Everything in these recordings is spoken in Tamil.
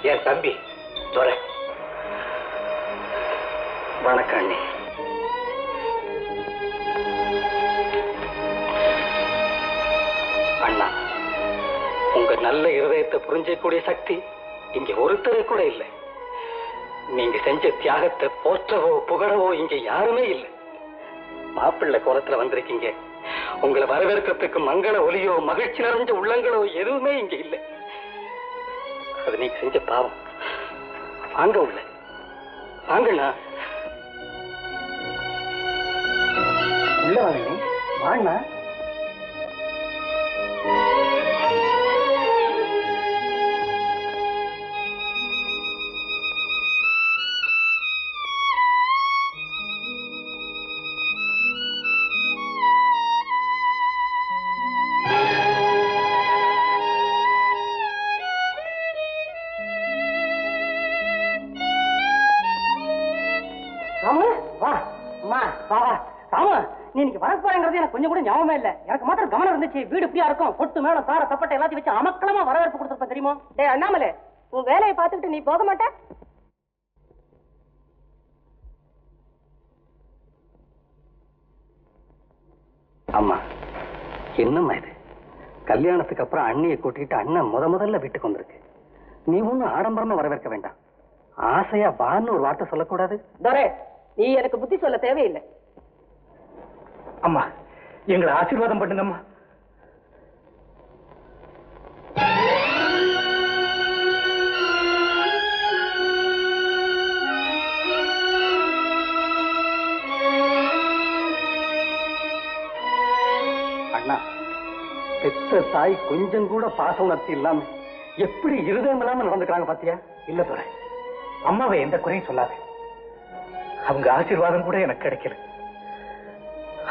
என் தம்பி துரை. வணக்கம் அண்ணி. அண்ணா, உங்க நல்ல இருதயத்தை புரிஞ்சக்கூடிய சக்தி இங்க ஒருத்தரை கூட இல்லை. நீங்க செஞ்ச தியாகத்தை போற்றவோ புகழவோ இங்க யாருமே இல்லை. மாப்பிள்ளை கோலத்துல வந்திருக்கீங்க. உங்களை வரவேற்கிறதுக்கு மங்கள ஒலியோ மகிழ்ச்சி நிறைஞ்ச உள்ளங்களோ எதுவுமே இங்க இல்லை. அது நீங்க செஞ்ச பாவம். வாங்க உள்ள வாங்கண்ணா. உள்ள வாங்க வாண்ணா. கொஞ்சம் கூட ஞாபகமே இல்ல. எனக்கு மாத்திரம் கவனம் இருந்துச்சு. வீடு இப்படியா இருக்கும், பொட்டு மேடம் தார தப்பட்டை எல்லாத்தையும் வச்சு அமக்களமா வரவேற்பு கொடுத்துருப்பேன் தெரியுமா? டேய் அண்ணாமலை, உன் வேலையை பார்த்துக்கிட்டு நீ போக மாட்ட? அம்மா, என்னம்மா இது? கல்யாணத்துக்கு அப்புறம் அண்ணியை கூட்டிட்டு அண்ணன் முதல்ல வீட்டுக்கு வந்திருக்கு. நீ ஒன்னும் ஆடம்பரமா வரவேற்க வேண்டாம். ஆசையா வான்னு ஒரு வார்த்தை சொல்லக்கூடாது. துரை, நீ எனக்கு புத்தி சொல்ல தேவையில்லை. அம்மா, எங்களை ஆசீர்வாதம் பண்ணுங்கம்மா. அண்ணா, பெத்த தாய் கொஞ்சம் கூட பாச உணர்ச்சி இல்லாம எப்படி இருதயம் இல்லாம நடந்துக்கிறாங்க பாத்தியா? இல்ல துரை, அம்மாவை எந்த குறையும் சொல்லாது. அவங்க ஆசீர்வாதம் கூட எனக்கு கிடைக்கல.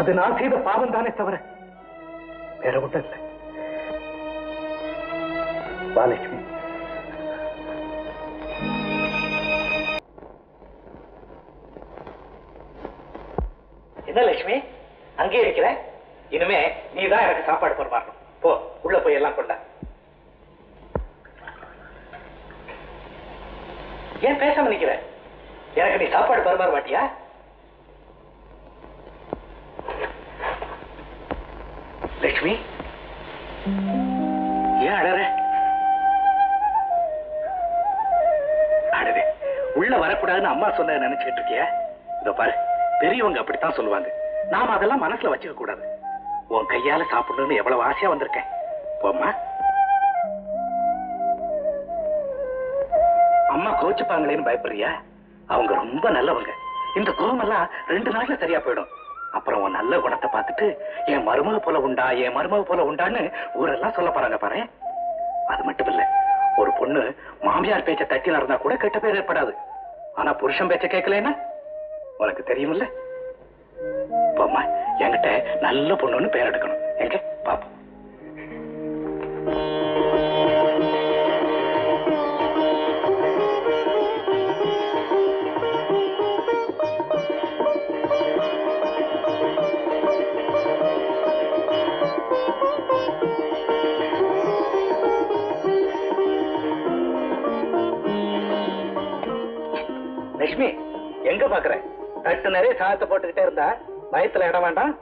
அது நான் செய்த பாவம் தானே தவிர வேற ஒன்றும் இல்லை. பாலட்சுமி, என்ன லட்சுமி அங்கே இருக்கிற? இனிமே நீதான் எனக்கு சாப்பாடு பரிமாறணும். போ, உள்ள போய் எல்லாம் கொண்டா. ஏன் பேசாம நிக்கிற? எனக்கு நீ சாப்பாடு பரிமாற மாட்டியா? லட்சுமி, ஏன் அழற? அழவே, உள்ள வரக்கூடாதுன்னு அம்மா சொன்னதை நினைச்சுட்டு இருக்கியா? இதோ பாரு, பெரியவங்க அப்படித்தான் சொல்லுவாங்க. நாம அதெல்லாம் மனசுல வச்சுக்க கூடாது. உன் கையால சாப்பிடணும்னு எவ்வளவு ஆசையா வந்திருக்கேன். போம்மா. அம்மா கோச்சுப்பாங்களேன்னு பயப்படுறியா? அவங்க ரொம்ப நல்லவங்க. இந்த கோவமெல்லாம் 2 நாள்ல சரியா போயிடும். அப்புறம் உன் நல்ல குணத்தை பார்த்துட்டு என் மருமக போல உண்டா, என் மருமக போல உண்டான்னு ஊரெல்லாம் சொல்ல போறாங்க பாரு. அது மட்டும் இல்ல, ஒரு பொண்ணு மாமியார் பேச்ச தட்டி நடந்தா கூட கெட்ட பேர் ஏற்படாது. ஆனா புருஷன் பேச்ச கேட்கலன்னா உனக்கு தெரியுமில்ல. போம்மா, என்கிட்ட நல்ல பொண்ணுன்னு பேர் எடுக்கணும். எங்க பாப்போம். லட்சுமி, எங்க பாக்குற? தட்டு நிறைய சாதத்தை போட்டுக்கிட்டே இருந்தா பயத்துல இடம் வேண்டாம்.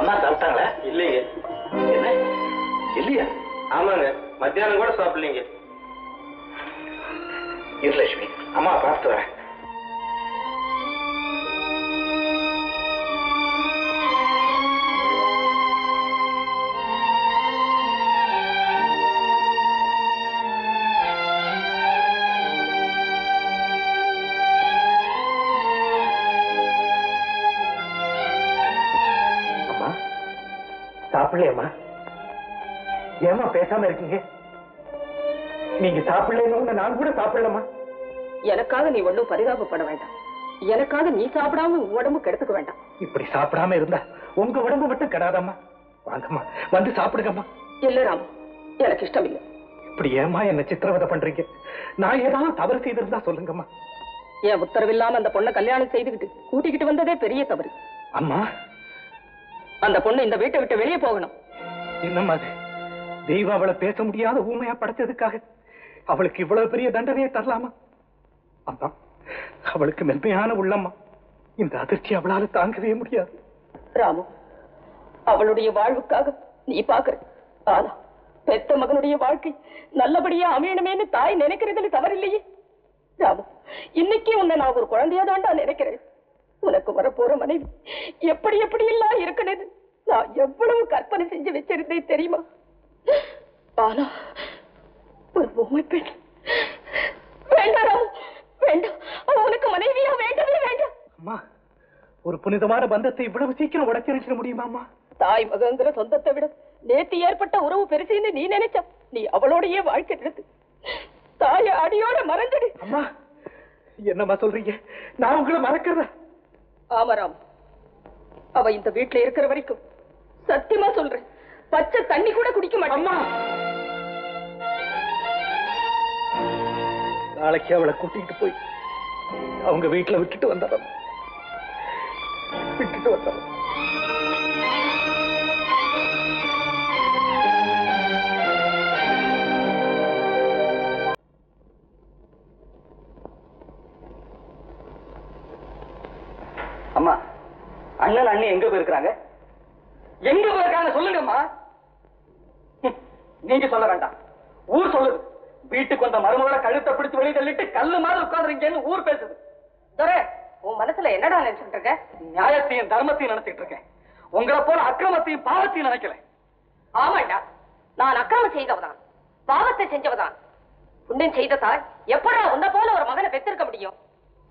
அம்மா சாப்பிட்டாங்களா? இல்லைங்க. என்ன இல்லையா? ஆமாங்க, மத்தியானம் கூட சாப்பிடலீங்க. இரு லட்சுமி, அம்மா பார்த்து வரேன். சாப்பிடலையம்மா? ஏமா பேசாம இருக்கீங்க? நீங்க சாப்பிடலன்னு நான் கூட சாப்பிடலாமா? எனக்காக நீ ஒண்ணும் பரிதாபப்பட வேண்டாம். எனக்காக நீ சாப்பிடாம உன் உடம்பு கெடுத்துக்க வேண்டாம். இப்படி சாப்பிடாம இருந்தா உங்க உடம்பு மட்டும் கெடாதம்மா. வாங்கம்மா, வந்து சாப்பிடுங்கம்மா. இல்ல ராமு, எனக்கு இஷ்டம் இல்லை. இப்படி ஏமா என்ன சித்திரவதை பண்றீங்க? நான் ஏதாவது தவறு செய்திருந்தா சொல்லுங்கம்மா. என் உத்தரவில்லாம அந்த பொண்ணை கல்யாணம் செய்துக்கிட்டு கூட்டிக்கிட்டு வந்ததே பெரிய தவறு. அம்மா, அந்த பொண்ணு இந்த வீட்டை விட்டு வெளியே போகணும். என்னம்மா அது? தெய்வம் அவளை பேச முடியாத ஊமையா படைச்சதுக்காக அவளுக்கு இவ்வளவு பெரிய தண்டனையை தரலாமா? அம்மா, அவளுக்கு மென்மையான உள்ளம்மா. இந்த அதிர்ச்சி அவளால தாங்கவே முடியாது. ராமு, அவளுடைய வாழ்வுக்காக நீ பாக்குற. ஆனா பெத்த மகனுடைய வாழ்க்கை நல்லபடியா அமையணுமேன்னு தாய் நினைக்கிறதுல தவறில்லையே. ராமு, இன்னைக்கு உன்னை நான் ஒரு குழந்தையாதான்டா நினைக்கிறேன். உனக்கு வரப்போற மனைவி எப்படி எப்படி எல்லாம் இருக்கணும்னு நான் எவ்வளவு கற்பனை செஞ்சு வச்சிருந்தேன் தெரியுமா? ஆனா ஒரு பொம்மை பெண். வேண்டாம் ராமு, வேண்டாம். அவனுக்கு மனைவியா வேண்டவே வேண்டாம். அம்மா, ஒரு புனிதமான பந்தத்தை இவ்வளவு சீக்கிரம் உடைச்சிருக்க முடியுமாம்மா? தாய் மகங்கிற சொந்தத்தை விட நேத்து ஏற்பட்ட உறவு பெருசுன்னு நீ நினைச்ச. நீ அவளோடையே வாழ்க்கை நடத்து. தாய அடியோட மறந்துடு. அம்மா, என்னம்மா சொல்றீங்க? நான் உங்களை மறக்கிறதா? ஆமராம், அவ இந்த வீட்டுல இருக்கிற வரைக்கும் சத்தியமா சொல்றேன், பச்சை தண்ணி கூட குடிக்க மாட்டேன். நாளைக்கு அவளை கூட்டிட்டு போய் அவங்க வீட்டுல விட்டுட்டு வந்துடுறோம். அம்மா, அண்ணன் அண்ணி எங்க போயிருக்காங்க? எங்க போயிருக்காங்க சொல்லுங்கம்மா. நீங்க சொல்ல வேண்டாம், ஊர் சொல்லுது. வீட்டுக்கு வந்த மருமகளை கழுத்தை பிடிச்சு வெளியே தள்ளிட்டு கல்லு மாதிரி உட்கார்ந்துருக்கேன்னு ஊர் பேசுது. துரை, உன் மனசுல என்னடா நினைச்சுட்டு இருக்க? நியாயத்தையும் தர்மத்தையும் நினைச்சிட்டு இருக்கேன். உங்களை போல அக்கிரமத்தையும் பாவத்தையும் நினைக்கல. ஆமாண்டா, நான் அக்கிரமம் செய்தவதான், பாவத்தை செஞ்சவதான். புண்ணியம் செய்த தாய் எப்படா உன்ன போல ஒரு மகனை பெற்றிருக்க முடியும்?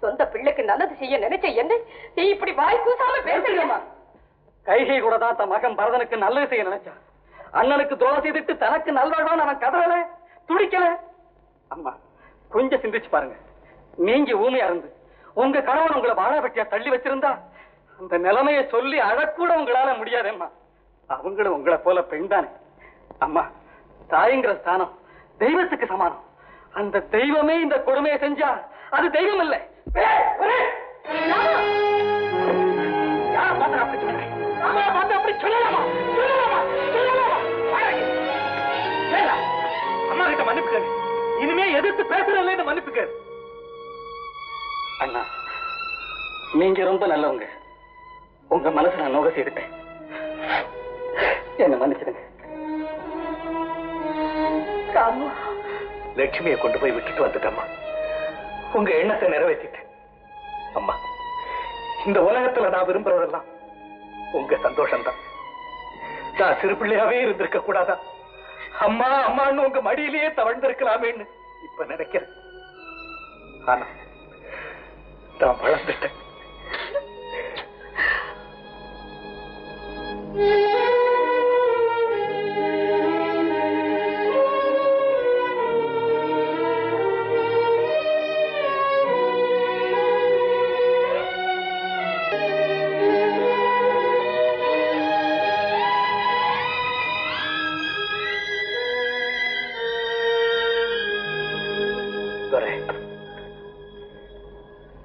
சொந்த பிள்ளைக்கு நல்லது செய்ய நினைச்ச என்ன நீ இப்படி வாய் கூசாம பேசுறீங்கம்மா? கைகை கூட தான் தன் மகன் பரதனுக்கு நல்லது செய்ய நினைச்சான். அண்ணனுக்கு துரோகம் செய்துட்டு தனக்கு நல்வாழ்வான் அவன் கதறல, துடிக்கல. அம்மா, கொஞ்சம் சிந்திச்சு பாருங்க. நீங்க ஊமையா இருந்து உங்க கணவன் உங்களை வாழாபட்டியா தள்ளி வச்சிருந்தா அந்த நிலைமையை சொல்லி அழக்கூட உங்களால முடியாதேம்மா. அவங்களும் உங்களை போல பெண் தானே. அம்மா, தாய்ங்கிற ஸ்தானம் தெய்வத்துக்கு சமானம். அந்த தெய்வமே இந்த கொடுமையை செஞ்சா அது தெய்வம் இல்லை. அம்மா கிட்ட மன்னிப்பு, இனிமே எதிர்த்து பேசுறதுல மன்னிப்பு. அண்ணா, நீங்க ரொம்ப நல்லவங்க. உங்க மனசு நான் நோக செய்துட்டேன். என்ன மன்னிச்சிடுங்க. லட்சுமியை கொண்டு போய் விட்டுட்டு வந்துட்டம்மா. உங்க எண்ணத்தை நிறைவேற்றிட்டேன். அம்மா, இந்த உலகத்துல நான் விரும்புறதெல்லாம் உங்க சந்தோஷம்தான். நான் சிறு பிள்ளையாவே இருந்திருக்க கூடாதா? அம்மா அம்மான்னு உங்க மடியிலேயே தவழ்ந்திருக்கலாமேன்னு இப்ப நினைக்கிறேன். ஆனா நான் வளர்ந்துட்டேன்.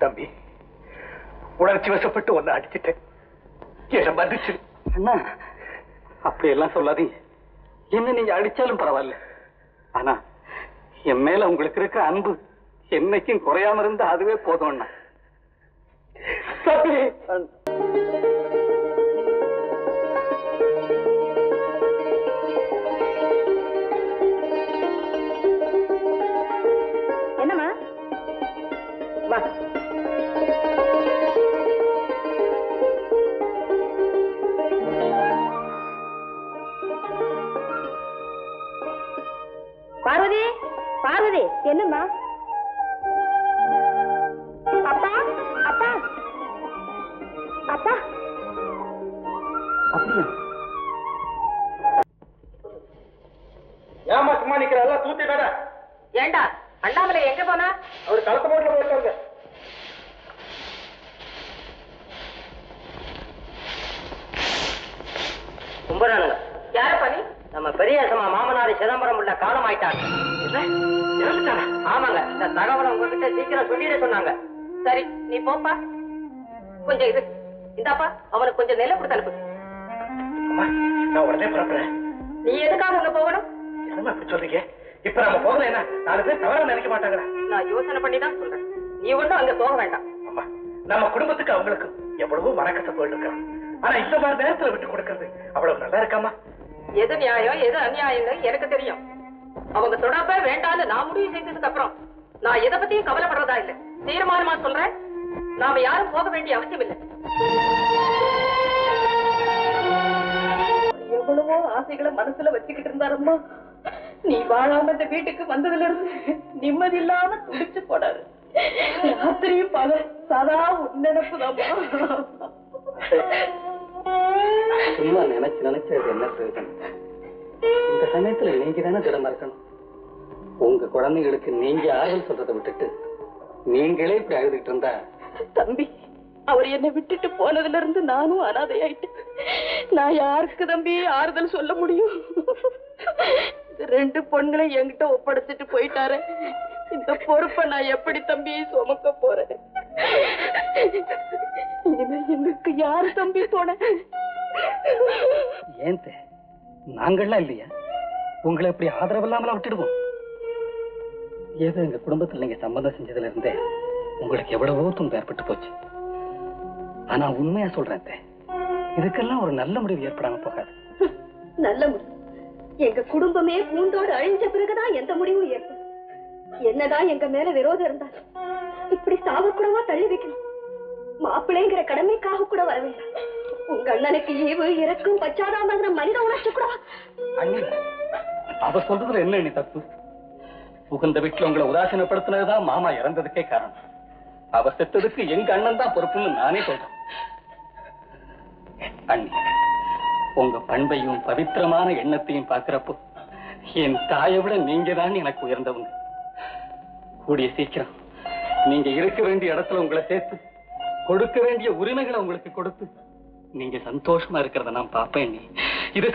தம்பி, உணர்ச்சி வசப்பட்டு ஒன்னு அடிச்சுட்டேன். என்ன மன்னிச்சு. அண்ணா, அப்படி எல்லாம் சொல்லாதீங்க. என்ன நீங்க அடிச்சாலும் பரவாயில்ல. ஆனா என் மேல உங்களுக்கு இருக்க அன்பு என்னைக்கும் குறையாம இருந்தா அதுவே போதும் அண்ணா. என்னம்மா? வா. பார்வதி, பார்வதி, என்னம்மா? அப்பா, அப்பா, அப்பா. ஏமா சும்மா நிக்கிற? எல்லாம் தூத்திட்டாட. அண்ணாமலை எங்க போனா? அவர் கலத்த போட்டுல போயிருக்காங்க. கும்பரானுங்க. யார பண்ணி? நம்ம பெரியசமா மாமனாரி சிதம்பரம் உள்ள காலம் ஆயிட்டாங்க. ஆமாங்க, இந்த தகவலை உங்ககிட்ட சீக்கிரம் சொல்லிட சொன்னாங்க. சரி, நீ போப்பா. கொஞ்சம் இரு. இந்தாப்பா, அவனுக்கு கொஞ்சம் நெல்லை கொடுத்து அனுப்பு. நான் உடனே புறப்படுறேன். நீ எதுக்காக அங்க போகணும்? என்னமா இப்படி சொல்றீங்க? இப்ப நம்ம போகல என்ன 4 பேர் தவறா நினைக்க மாட்டாங்களா? நான் யோசனை பண்ணி தான் சொல்றேன். நீ ஒண்ணும் அங்க போக வேண்டாம். அம்மா, நம்ம குடும்பத்துக்கு அவங்களுக்கு எவ்வளவோ மனக்கச போயிட்டு ஆனா இந்த மாதிரி நேரத்துல விட்டு கொடுக்கறது அவ்வளவு நல்லா இருக்காமா? எது நியாயம் எது அநியாயம்னு எனக்கு தெரியும். அவங்க தொடர்ப வேண்டான்னு நான் முடிவு செஞ்சதுக்கு அப்புறம் நான் எதை பத்தியும் கவலைப்படுறதா இல்ல. தீர்மானமா சொல்றேன், நாம யாரும் போக வேண்டிய அவசியம் இல்லை. எவ்வளவோ ஆசைகளை மனசுல வச்சுக்கிட்டு இருந்தாரம்மா. நீ வாழாம இந்த வீட்டுக்கு வந்ததுல இருந்து நிம்மதி இல்லாம துடிச்சு போடாது. ராத்திரியும் பகல் சதா உன்னெனப்புதாம்மா. சும்மா நினைச்சது என்ன பிரயோஜனம்? இந்த சமயத்துல நீங்க தானே திடமா இருக்கணும். உங்க குழந்தைகளுக்கு நீங்க ஆறுதல் சொல்றதை விட்டுட்டு நீங்களே இப்படி அழுதுகிட்டு இருந்தா. தம்பி, அவர் என்னை விட்டுட்டு போனதுல இருந்து நானும் அனாதையாயிட்டேன். நான் யாருக்கு தம்பி ஆறுதல் சொல்ல முடியும்? 2 பொண்களை என்கிட்ட ஒப்படைச்சிட்டு போயிட்டாரு. இந்த பொறுப்பை நான் எப்படி தம்பி சுமக்க போறேன்? இனிமே எங்களுக்கு யாரு தம்பி தோண? ஏன் நாங்கள்லாம் இல்லையா? உங்களை எப்படி ஆதரவு இல்லாமல விட்டுடுவோம்? ஏதோ எங்க குடும்பத்தில் நீங்க சம்பந்தம் செஞ்சதுல இருந்தே உங்களுக்கு எவ்வளவோ துன்பம் ஏற்பட்டு போச்சு. ஆனா உண்மையா சொல்றேன், இதுக்கெல்லாம் ஒரு நல்ல முடிவு ஏற்படாம போகாது. நல்ல முடிவு? எங்க குடும்பமே பூண்டோடு அழிஞ்ச பிறகுதான் எந்த முடிவும் ஏற்படும். என்னதான் எங்க மேல விரோதம் இருந்தா இப்படி சாவக்கூடவா தள்ளி வைக்கணும்? மாப்பிள்ளைங்கிற கடமைக்காக கூட வர வேண்டாம். உங்க அண்ணனுக்கு ஈவு இறக்கும் பச்சாதாமங்கிற மனித உணர்ச்சி கூட. அண்ணி, அவ சொல்றதுல என்ன நீ தப்பு? புகுந்த வீட்டுல உங்களை உதாசீனப்படுத்தினதுதான் மாமா இறந்ததுக்கே காரணம். அவ செத்ததுக்கு எங்க அண்ணன் தான் பொறுப்புன்னு நானே சொல்றேன். அண்ணி, உங்க பண்பையும் பவித்திரமான எண்ணத்தையும் பாக்குறப்போ என் தாயை விட நீங்க தான் எனக்கு உயர்ந்தவங்க. கூடிய சீக்கிரம் நீங்க இருக்க வேண்டிய இடத்துல உங்களை சேர்த்து கொடுக்க வேண்டிய உரிமைகளை உங்களுக்கு கொடுத்து நீங்க சந்தோஷமா இருக்கிறத நான் பாப்பேன். இது